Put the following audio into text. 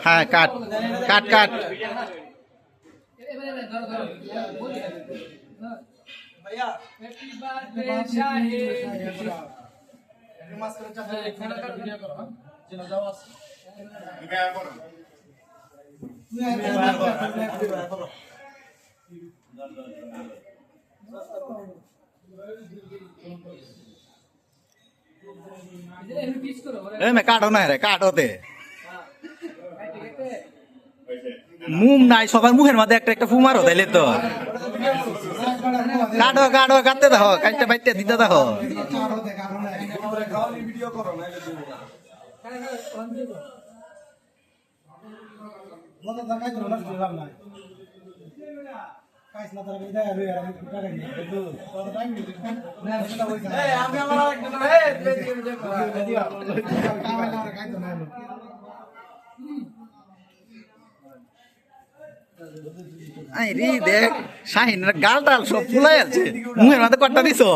হ্যাঁ কাট কাট কাট কাটো না রে কাটোতে মুম নাই সবার মুখের মধ্যে একটা একটা ফুমারো তাইলে তো কাটো কাটো কাটতে দেখো কাটতে বাইতে দিতে দেখো আই রে দেখ শাহিন গাল টাল সব ফুলাই আছে মুখের মধ্যে কট্টা দিছো